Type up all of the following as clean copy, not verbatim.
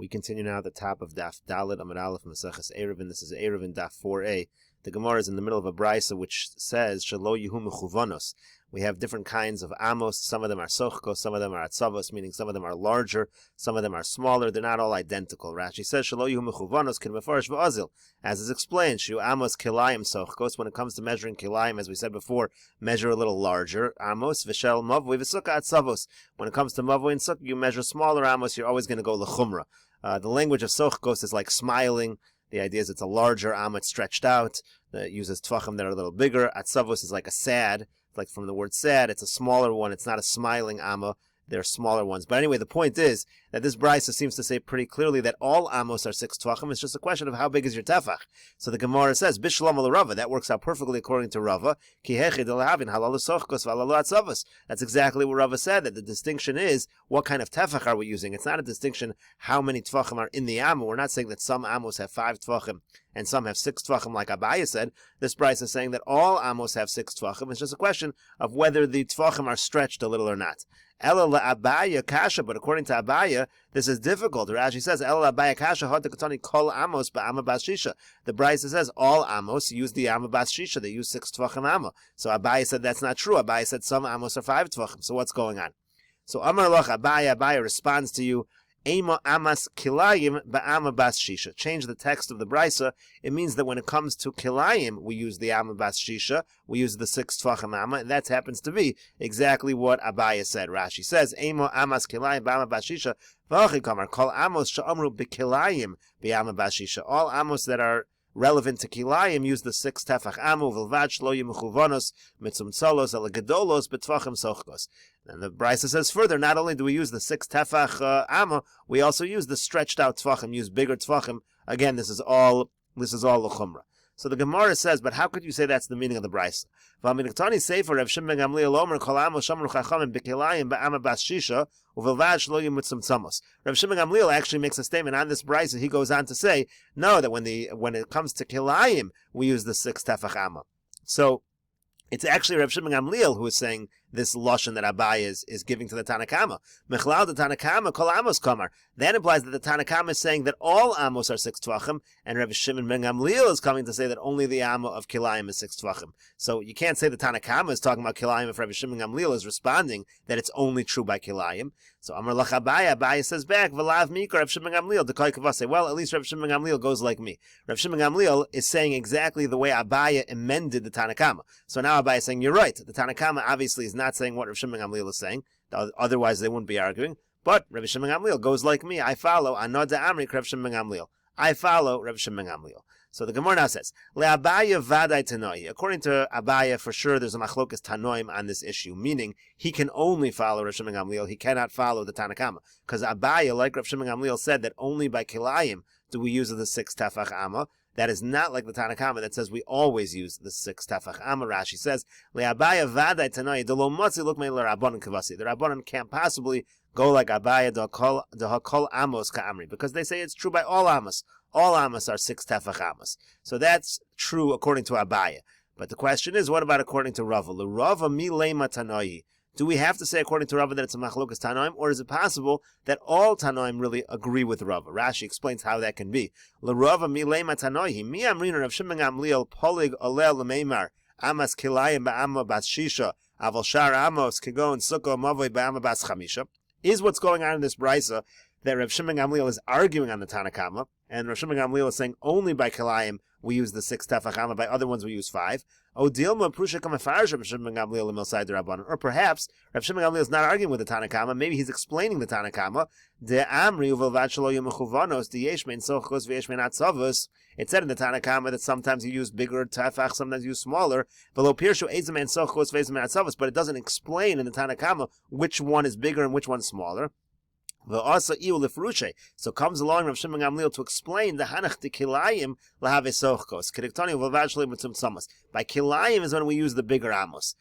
We continue now at the top of Daf Dalet Amud Aleph Meseches Eruvin. This is Eruvin Daf 4a. The Gemara is in the middle of a brisa which says Shelo Yehu Mechuvanos. We have different kinds of amos. Some of them are sochkos, some of them are atzavos, meaning some of them are larger, some of them are smaller. They're not all identical. Rashi says Shelo Yehu Mechuvanos kin mefarish v'azil. As is explained, Shu amos kilayim sochkos. When it comes to measuring kilayim, as we said before, measure a little larger. Amos v'shel mavui v'sukkah atzavos. When it comes to mavui and sukkah, you measure smaller amos. You're always going to go lechumra. The language of sochkos is like smiling. The idea is it's a larger amma, it's stretched out. It uses tvachim that are a little bigger. Atzavos is like a sad. It's like from the word sad. It's a smaller one. It's not a smiling amma. They're smaller ones. But anyway, the point is that this brisa seems to say pretty clearly that all amos are 6 tvachim. It's just a question of how big is your tefach. So the Gemara says, Bishlam al Rava. That works out perfectly according to Rava. Ki hechid alhavin halal sochkos v'halal atzavos. That's exactly what Rava said, that the distinction is what kind of tefach are we using. It's not a distinction how many tvachim are in the amma. We're not saying that some amos have 5 tvachim and some have 6 tvachim like Abaya said. This brisa is saying that all amos have 6 tvachim. It's just a question of whether the tvachim are stretched a little or not. Ela Abaya kasha, but according to Abaya, this is difficult. Rashi says, Ela Abaya kasha hot katani kol amos ba'ama bas shisha. The brisa says all amos use the amma bas shisha. They use 6 tvachim amma. So Abaya said that's not true. Abaya said some amos are 5 tvachim. So what's going on? So Amar Loch Abaya responds to you, Ema amas kilayim ba'ama bas shisha. Change the text of the brisa. It means that when it comes to kilayim, we use the amma bas shisha. We use the 6 tvachim amma, and that happens to be exactly what Abaya said. Rashi says, Ema amas kilayim ba'ama bas shisha. V'achi kamar kol amos she'amru b'kilayim b'ama bas shisha. All amos that are relevant to kilayim use the 6 tefach amu v'lvad shlo yemechuvanos mitzum tzolos ala gedolos b'tvachim sochkos. And the brisa says further, not only do we use the 6 tefach amu, we also use the stretched out tvachim, use bigger tvachim. Again, this is all l'chumra. So the Gemara says, but how could you say that's the meaning of the brisa? V'aminiktani sefer Rav Shimon ben Gamliel omer kol amos shamru chachamim b'kilayim ba'ama bas shisha u'v'lvad shlo yimutzum tzamos. Rav Shimon ben Gamliel actually makes a statement on this brisa. He goes on to say, no, that when it comes to kilayim, we use the 6 tefach amma. So it's actually Rav Shimon ben Gamliel who is saying this lashon that Abaya is giving to the Tanakama. Mechlal the Tanakama kol amos kamar. That implies that the Tanakama is saying that all amos are 6 tvachim, and Rav Shimon ben Gamliel is coming to say that only the amma of kilayim is 6 tvachim. So you can't say the Tanakama is talking about kilayim if Rav Shimon ben Gamliel is responding that it's only true by kilayim. So Amar Lach Abaya says back, V'lav Mika Rav Shimon ben Gamliel dekoy kavase. Well, at least Rav Shimon ben Gamliel goes like me. Rav Shimon ben Gamliel is saying exactly the way Abaya amended the Tanakama. So now Abaya is saying you're right. The Tanakama obviously is not saying what Rav Shimon ben Gamliel is saying. Otherwise, they wouldn't be arguing. But Rav Shimon ben Gamliel goes like me. I follow Anoda Amri Rav Shimon ben Gamliel. I follow Rav Shimon ben Gamliel. So the Gemara now says, LeAbaya vaday tanoi. According to Abaya, for sure, there's a machlokas tanoim on this issue, meaning he can only follow Rav Shimon ben Gamliel. He cannot follow the Tanakama, because Abaya, like Rav Shimon ben Gamliel, said that only by kilayim do we use the 6 tefach amma. That is not like the Tanakama that says we always use the 6 tefach amma. Rashi says, LeAbaya vaday tanoi delo motzi lukmei l'Rabbanan kavasi. The Rabbanan can't possibly go like Abaya dehakol amos ka'amri, because they say it's true by all amos. All amos are 6 tefach amos. So that's true according to Abaya. But the question is, what about according to Rava? L'Rava mi leima tanoi. Do we have to say according to Rava that it's a machlokas tanoim, or is it possible that all tanoim really agree with Rava? Rashi explains how that can be. L'Rava mi leima tanoi. Mi amrina Rav Shimon ben Gamliel polig olel l'meimar amas kilayim ba'ama bas shisha aval shar amos kegon sukkah mavoi ba'ama bas chamisha. Is what's going on in this brisa that Rav Shimon ben Gamliel is arguing on the Tanakama, and Rav Shimon ben Gamliel is saying only by kilayim we use the 6 tefach amma, by other ones we use 5. Or perhaps Rav Shimon ben Gamliel is not arguing with the Tanakama, maybe he's explaining the Tanakama. It said in the Tanakama that sometimes you use bigger tefach, sometimes you use smaller, but it doesn't explain in the Tanakama which one is bigger and which one is smaller. So comes along Rav Shimon ben Gamliel to explain the hanach de kilayim lahave sochkos. By kilayim is when we use the bigger amos.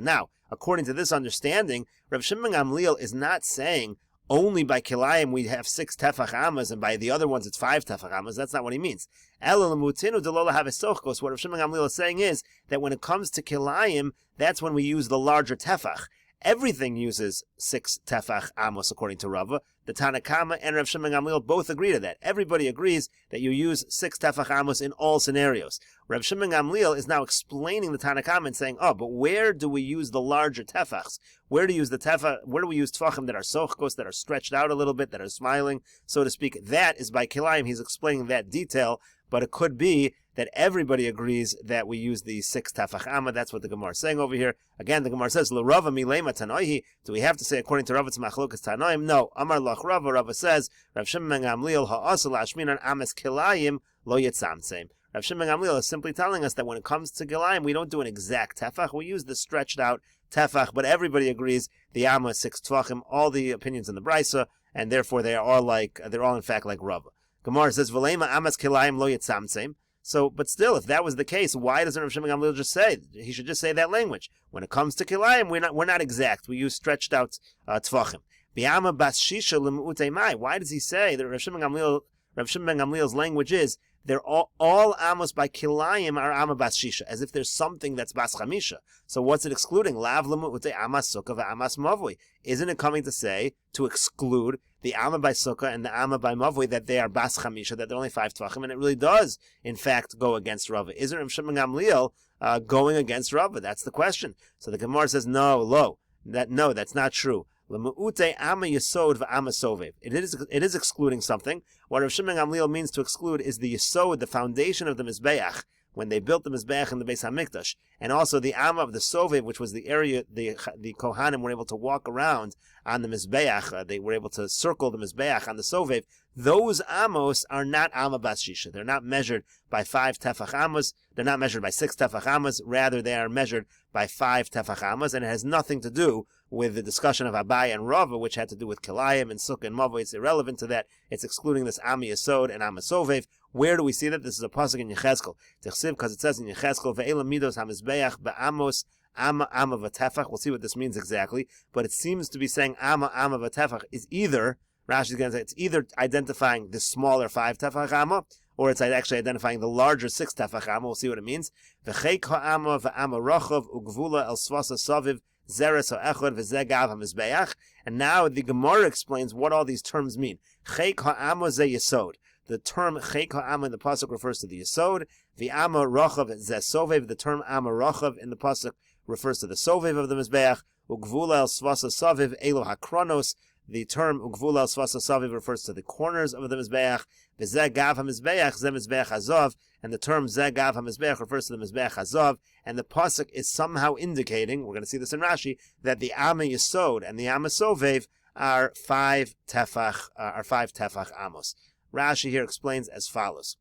Now, according to this understanding, Rav Shimon ben Gamliel is not saying only by kilayim we have 6 tefach amas, and by the other ones it's 5 tefach amas. That's not what he means. What Rav Shimon ben Gamliel is saying is that when it comes to kilayim, that's when we use the larger tefach. everything uses 6 tefach amos according to Rava. The Tanna Kama and Rav Shimon Gamliel both agree to that. Everybody agrees that you use 6 tefach amos in all scenarios. Rav Shimon Gamliel is now explaining the Tanna Kama and saying, oh, but where do we use the larger tefachs? Where do we use tefachim that are sochkos, that are stretched out a little bit, that are smiling, so to speak? That is by kilayim. He's explaining that detail, but it could be that everybody agrees that we use the 6 tefach amma. That's what the Gemara is saying over here. Again, the Gemara says, L'Rava milema tanoihi. Do we have to say according to Rava it's machlokas tanoim? No. Amar lach Rava. Rava says, Rav Shimon Gamliel ha'asal ashminan ames kilayim lo yitzamtzem. Rav Shimon Gamliel is simply telling us that when it comes to kilayim, we don't do an exact tefach. We use the stretched out tefach, but everybody agrees the amma is 6 tefachim. All the opinions in the Brisa, and therefore they're all in fact like Rava. Gemara says, V'lema ames kilayim lo yitzamtzem. So, but still, if that was the case, why doesn't Rav Shimon Gamliel just say? He should just say that language. When it comes to kilayim, we're not exact. We use stretched out tefachim. B'yama bas shisha l'mu'utei mai. Why does he say that Rav Shimon Gamliel's language is they're all amos by kilayim are amma bas shisha, as if there's something that's bas chamisha. So what's it excluding? Lav l'mu'utei amas sukkah v'amas mavui. Isn't it coming to say to exclude the amma by sukkah and the amma by mavui that they are bas chamisha, that they're only 5 tvachim, and it really does, in fact, go against Rava? Isn't Rav Shimon Gamliel going against Rava? That's the question. So the Gemara says, no, that's not true. L'mu'utei amma yesod v'amma sovev. It is excluding something. What Rav Shimon Gamliel means to exclude is the yesod, the foundation of the mizbeach, when they built the mizbeach in the Beis Hamikdash, and also the amma of the sovev, which was the area the Kohanim were able to walk around on the mizbeach. They were able to circle the mizbeach on the sovev. Those amos are not amma bas shisha. They're not measured by 5 tefach amos. They're not measured by 6 tefach amos. Rather, they are measured by 5 tefach amos, and it has nothing to do with the discussion of Abai and Rava, which had to do with kilayim and sukkah and mavo. It's irrelevant to that. It's excluding this amma yesod and amma sovev. Where do we see that? This is a pasuk in Yechezkel. Because it says in Yechezkel, ve'ela midos hamizbeach ba'amos amma v'tefach. We'll see what this means exactly, but it seems to be saying amma v'tefach is either, Rashi is going to say, it's either identifying the smaller 5 tefach amma, or it's actually identifying the larger 6 tefach amma. We'll see what it means. V'cheik ha'amma v'amma rochav ugvula el svasa saviv zeres ha'echad v'zegav ha'mizbeach. And now the Gemara explains what all these terms mean. Cheik ha'amma ze yesod. The term cheik ha'amma in the pasuk refers to the yesod. V'amma rochav ze sovev. The term amma rochav in the pasuk refers to the sovev of the mizbeach. Ugvula el svasa saviv elo hakronos. The term ugvula el svasa saviv refers to the corners of the mizbeach. V'zeh gav ha-mizbeach, zeh mizbeach hazav, and the term zeh gav ha-mizbeach refers to the mizbeach hazav, and the pasuk is somehow indicating, we're going to see this in Rashi, that the amma yesod and the amma sovev are 5 tefach amos. Rashi here explains as follows.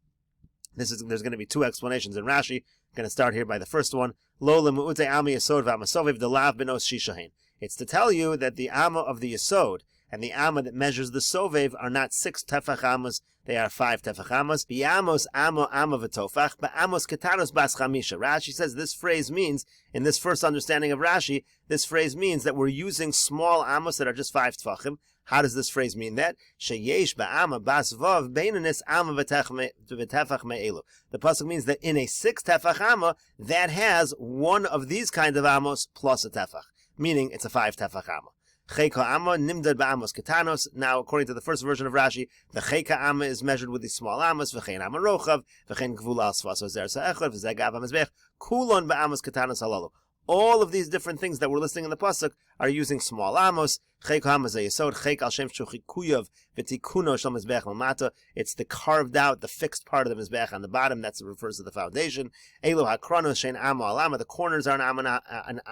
There's going to be 2 explanations in Rashi. I'm going to start here by the first one. Lo lemu'utei amma yesod v'amma sovev delav benos shishahin. It's to tell you that the amma of the yesod and the amma that measures the sovev are not 6 tefach amos, they are 5 tefach amos. Biamos amma v'tofach, but amos ketanos bas chamisha. Rashi says this phrase means, in this first understanding of Rashi, this phrase means that we're using small amos that are just 5 tefachim. How does this phrase mean that? Sheyesh ba'ama bas vav beinanis amma v'tefach me'elu. The pasuk means that in a 6 tefach amma, that has one of these kind of amos plus a tefach, meaning it's a 5 tefach amma. Cheika amma nimdad ba'amos ketanos. Now, according to the first version of Rashi, the cheika amma is measured with these small amos. V'chein amma rochav, v'chein gvula al svaso zer sa'echad, v'zeh gav ha'mizbech, kulon ba'amos ketanos halalu. All of these different things that we're listing in the pasuk are using small amos. Cheik ha'ama ze yesod, cheik al shem shuchikuyav v'tikuno shel mizbech lamata. It's the carved out, the fixed part of the mizbech on the bottom. That refers to the foundation. Elo ha'kronos shein amma alama. The corners are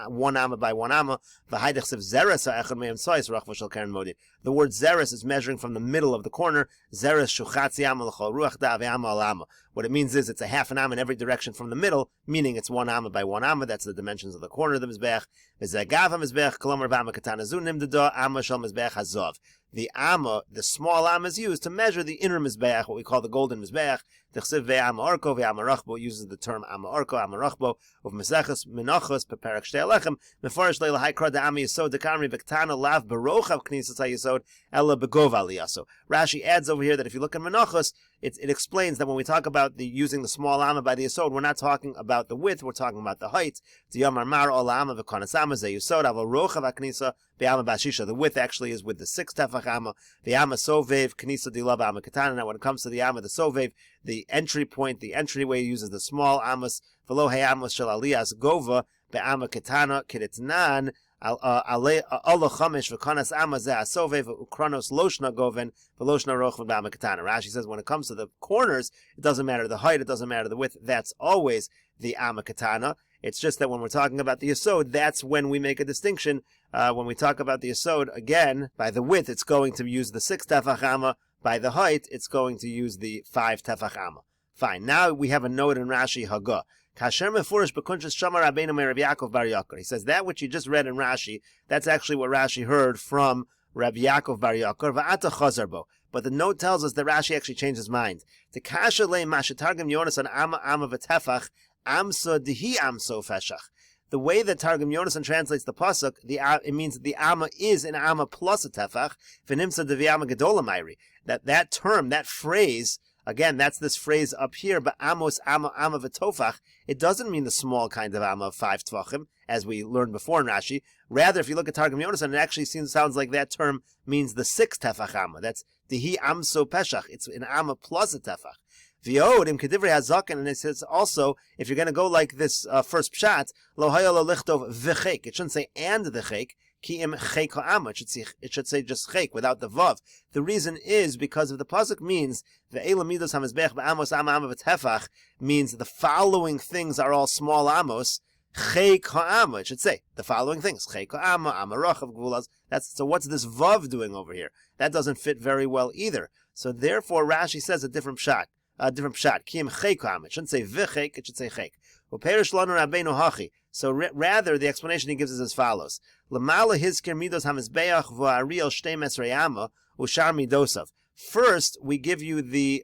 one amma by one amma. V'haydech sev zeres ha'echad me'em sois rachva shel keren modid. The word zeres is measuring from the middle of the corner. Zeres shuchatzi amma l'chol ruach da ve'amma alama. What it means is it's a half an amma in every direction from the middle, meaning it's 1 amma by 1 amma. That's the dimensions of the corner of the mizbech. V'zeh gav ha'mizbech kolomar v'amma katana zu nimdada amma shel mizbech hazav. the amma, the small amma, is used to measure the inner mizbeach, what we call the golden mizbeach. T'chsiv ve'ama orko ve'ama rachbo uses the term amma orko, amma rachbo of Meseches Menachos Peperek Shtei Alechem Mefarish Leila Haikra Da'ami Yisod Dekamri Bektana Lav Barochav Knisas HaYisod Ella Begov Aliyaso. Rashi adds over here that if you look at Menachos, it explains that when we talk about the using the small amma by the Yisod, we're not talking about the width, we're talking about the height. D'yamar mar ol amma v'konas amma ze Yisod aval rochav HaKnisa be'ama bashisha. The width actually is with the 6 tefach amma. The amma sovev knisa dilav amma katana. Now when it comes to the amma, the sovev, the entry point, the entryway uses the small amos. V'lo hey amos shel aliyas gova be'ama katana kidetnan. Allah Chamish v'konas amma ze asovev ukronos loshna goven v'loshna rochvan be'ama katana. Rashi says when it comes to the corners, it doesn't matter the height, it doesn't matter the width. That's always the amma katana. It's just that when we're talking about the Yesod, that's when we make a distinction. When we talk about the Yesod, again, by the width, it's going to use the 6 tefach amma. By the height, it's going to use the 5 tefach amma. Fine. Now we have a note in Rashi Haggah. Kasher mefurish b'kunshas shamar Rabbeinu Rabbi Yaakov bar Yakar. He says that which you just read in Rashi, that's actually what Rashi heard from Rabbi Yaakov bar Yakar. Va'ata chazar bo. But the note tells us that Rashi actually changed his mind. The kasher le mashetargim Yonas on amma v'tefach amsa dihi amso feshach. The way that Targum Yonasan translates the pasuk, it means that the amma is an amma plus a tefach. V'nimsa devi'ama gedola mayri. That term, that phrase, again, that's this phrase up here, but amos amma v'tofach, it doesn't mean the small kind of amma of 5 tvachim, as we learned before in Rashi. Rather, if you look at Targum Yonasan, it actually sounds like that term means the 6 tefach amma. That's dihi amso peshach. It's an amma plus a tefach. V'yodim kedivrei hazaken, and it says also, if you're going to go like this first pshat, lo haya lo lichtov v'chek. It shouldn't say and the chek, ki im chek ha'ama. It should say just chek without the vav. The reason is because if the pasuk means ve'ela midos hamizbech ba'amos amma v'tefach, means the following things are all small amos. Chek ha'ama. It should say the following things: chek ha'ama, amma rochav gvulas. So what's this vav doing over here? That doesn't fit very well either. So therefore, Rashi says a different pshat. Different pshat. Kim chekam. It shouldn't say v'chek. It should say chek. Uperish lanu rabbeinu hachi. So rather, the explanation he gives is as follows: Lamala hizker midos hamizbeach v'ariel shtei mesrayama ushar midosav. First, we give you the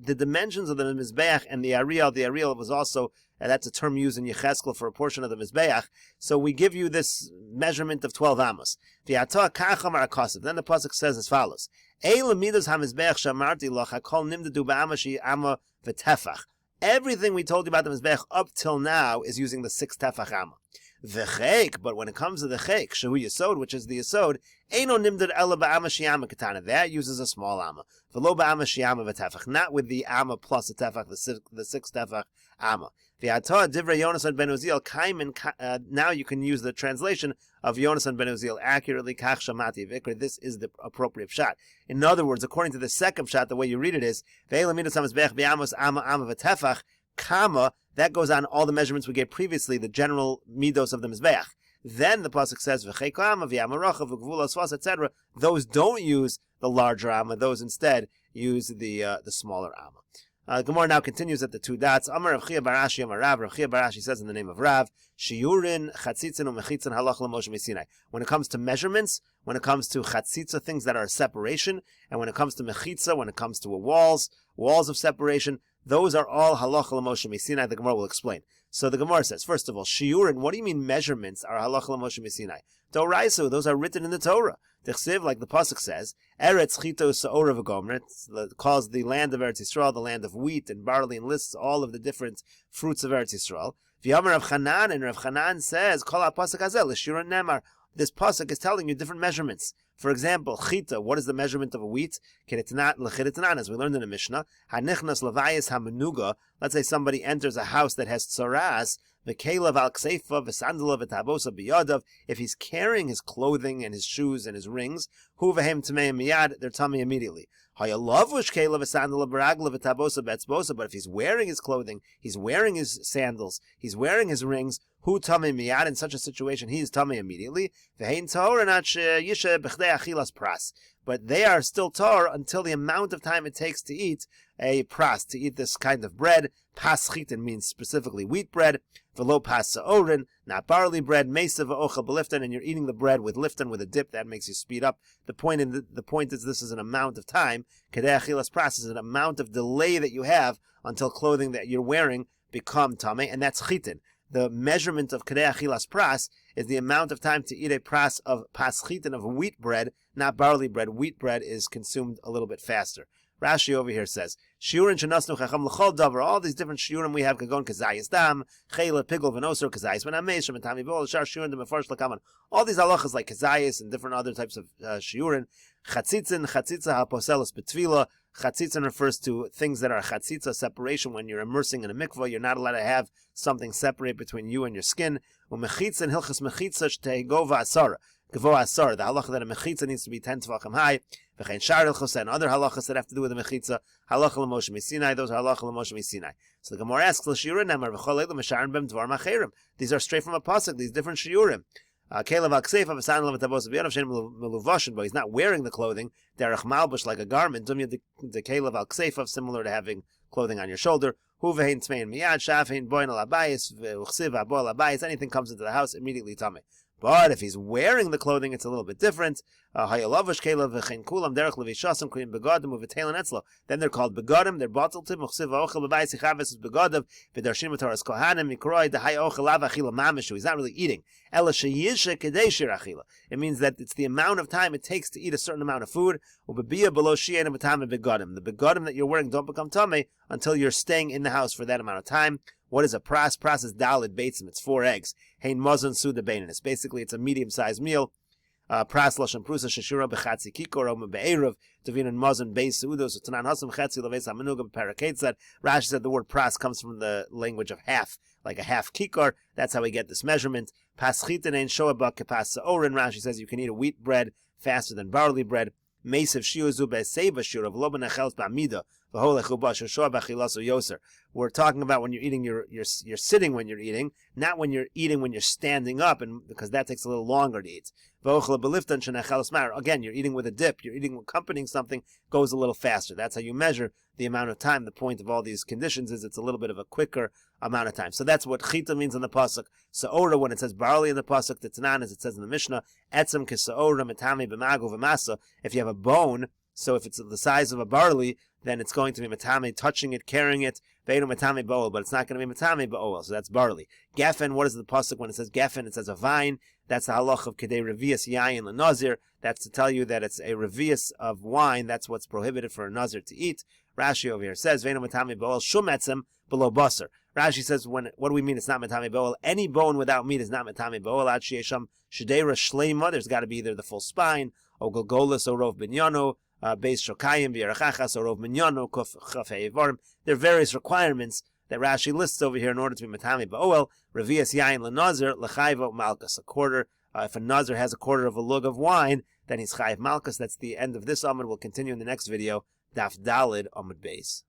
dimensions of the mizbeach and the ariel. The ariel was also that's a term used in Yecheskel for a portion of the mizbeach. So we give you this measurement of 12 amos. V'yata kacham arakasav. Then the pasuk says as follows: Everything we told you about the Mizbech up till now is using the 6 tefach amma. V'chek, but when it comes to the chek, shehu yesod, which is the yesod, eino nimdad ela ba'ama shiyama katana. That uses a small amma. V'lo ba'ama shiyama v'tefach. Not with the amma plus the tefach, the 6 tefach amma. V'yata divrei Yonasan ben Uziel kaimin. Now you can use the translation of Yonasan ben Uziel accurately. Kach shamati v'ikra. This is the appropriate pshat. In other words, according to the second pshat, the way you read it is ve'ela midas hamizbech b'amos amma v'tefach, comma. That goes on all the measurements we gave previously, the general midos of the mizbeach. Then the pasuk says v'chei amma v'yama rochav v'gvulas vas, etc. Those don't use the larger amma; those instead use the smaller amma. Gemara now continues at the 2 dots. Amar Rav Chia Barashi Amar Rav. Rav Chia Barashi says in the name of Rav, Shiurin Chatzitzin u'Mechitzin halach l'Moshe Sinai. When it comes to measurements, when it comes to chatzitza, things that are a separation, and when it comes to mechitza, when it comes to walls of separation, those are all halacha l'Moshe Sinai. The Gemara will explain. So the Gemara says, first of all, shiurin, what do you mean measurements are halacha l'Moshe Sinai? Doraisu, those are written in the Torah. Tichsiv, like the pasuk says, Eretz chito sa'ora v'gomer, it calls the land of Eretz Yisrael the land of wheat and barley, and lists all of the different fruits of Eretz Yisrael. V'yamar Rav Chanan, and Rav Chanan says, Kol ha'pasuk hazel l'shiurin nemar. This pasuk is telling you different measurements. For example, chita, what is the measurement of a wheat? L'chidetnan, as we learned in the Mishnah. Hanichnas levayis hamenuga. Let's say somebody enters a house that has tzaras. V'kelev al kseifa v'sandala v'tabosa biyadav. If he's carrying his clothing and his shoes and his rings, hu v'hem tameim miyad, they're tummy immediately. Hayalavush kelev v'sandala b'ragla v'tabosa betzbosa. But if he's wearing his clothing, he's wearing his sandals, he's wearing his rings, hu tamei miyad, in such a situation, he is tamei immediately. V'hein tahor not yishe b'chdei achilas pras. But they are still tahor until the amount of time it takes to eat a pras, to eat this kind of bread. Paschitin means specifically wheat bread. Velo pas sa'orin, not barley bread, mesa v'ochel b'lifton, and you're eating the bread with lifton, with a dip, that makes you speed up. The point is this is an amount of time, kedei achilas pras is an amount of delay that you have until clothing that you're wearing become tamei, and that's chitin. The measurement of kedei achilas pras is the amount of time to eat a pras of pas chitin, of wheat bread, not barley bread. Wheat bread is consumed a little bit faster. Rashi over here says, Shiurin shenasnu chacham l'chol davar, all these different shiurim we have, kagon kazayis dam, chayla, pigol, v'nosor, kazayis v'namesh, v'matami b'ol, shar shiurin, d'mefarsh l'kaman. All these halachas like kazayis and different other types of shiurin. Chatzitzin, chatzitza haposelos betvila. Chatzitzin refers to things that are chatzitza, separation. When you're immersing in a mikvah, you're not allowed to have something separate between you and your skin. U'mechitzin, hilchas mechitza, shtehegova asara. Gavoa asar, the halacha that a mechitza needs to be 10 tefachim high, v'chein shar ilchos, and other halachas that have to do with the mechitza, halacha l'moshe misinai, those are halacha l'moshe misinai. So the Gemara asks, l'shiurim nemar v'chol eilu mesharim bem dvar macherim. These are straight from a pasuk, these different shiurim. Kelev al-kseifa v'san levatabos v'yanav shein meluvashin, but he's not wearing the clothing, derech malbush, like a garment, dumya the kelev al-kseifa, similar to having clothing on your shoulder, hu v'hein tmein miyad, shafein boin al-abayis, v'uchsiv v'abol al-abayis, anything comes into the house, immediately tameh. But if he's wearing the clothing, it's a little bit different. Then they're called begadim. They're bottled to he's not really eating. It means that it's the amount of time it takes to eat a certain amount of food. The begadim that you're wearing don't become tamei until you're staying in the house for that amount of time. What is a pras? Pras is dalid beitzim. It's 4 eggs. Hein mazon suda beinanis. Basically, it's a medium-sized meal. Pras lashon prusa sheshura bechatzi kikor oma be'eruv devinan mazon beis seudo. So tanan hasam chetzi leves hamenuga b'paraketzad. Rashi said the word pras comes from the language of half, like a half kikor. That's how we get this measurement. Pas chitin ein shoabak kepas sa'orin. Rashi says you can eat a wheat bread faster than barley bread. Mesev shiuzu be'seva shurav lo benachels ba'amida. We're talking about when you're eating, you're sitting when you're eating, not when you're eating when you're standing up, and because that takes a little longer to eat. Again, you're eating with a dip, you're eating accompanying something, goes a little faster. That's how you measure the amount of time. The point of all these conditions is it's a little bit of a quicker amount of time. So that's what chita means in the pasuk. Sa'ora, when it says barley in the pasuk, the tanan, as it says in the Mishnah, etzem kesa'ora metami b'magu v'masa. If you have a bone, so if it's the size of a barley, then it's going to be matame, touching it, carrying it, ve'enu matame bo'ol, but it's not going to be matame bo'ol, so that's barley. Geffen, what is the pasuk when it says geffen? It says a vine. That's the halach of kedei revius yayin l'nazir. That's to tell you that it's a revius of wine. That's what's prohibited for a nazir to eat. Rashi over here says ve'enu matame bo'ol shum etzem below basar. Rashi says, what do we mean it's not matame bo'ol? Any bone without meat is not matame bo'ol. Ad sheyesham shedera shleima. There's got to be either the full spine, or golgolas, or rov binyano, Beis Shokayim, V'Yarachachas, or Rov Minyano, Kuf Chafei Evarim. There are various requirements that Rashi lists over here in order to be Matami Ba'oel. Revias Yain L'Nazir, L'Chayvo Malkus, a quarter. If a Nazir has a quarter of a lug of wine, then he's Chayiv Malkus. That's the end of this Amud. We'll continue in the next video. Daf Dalid Amud Beis.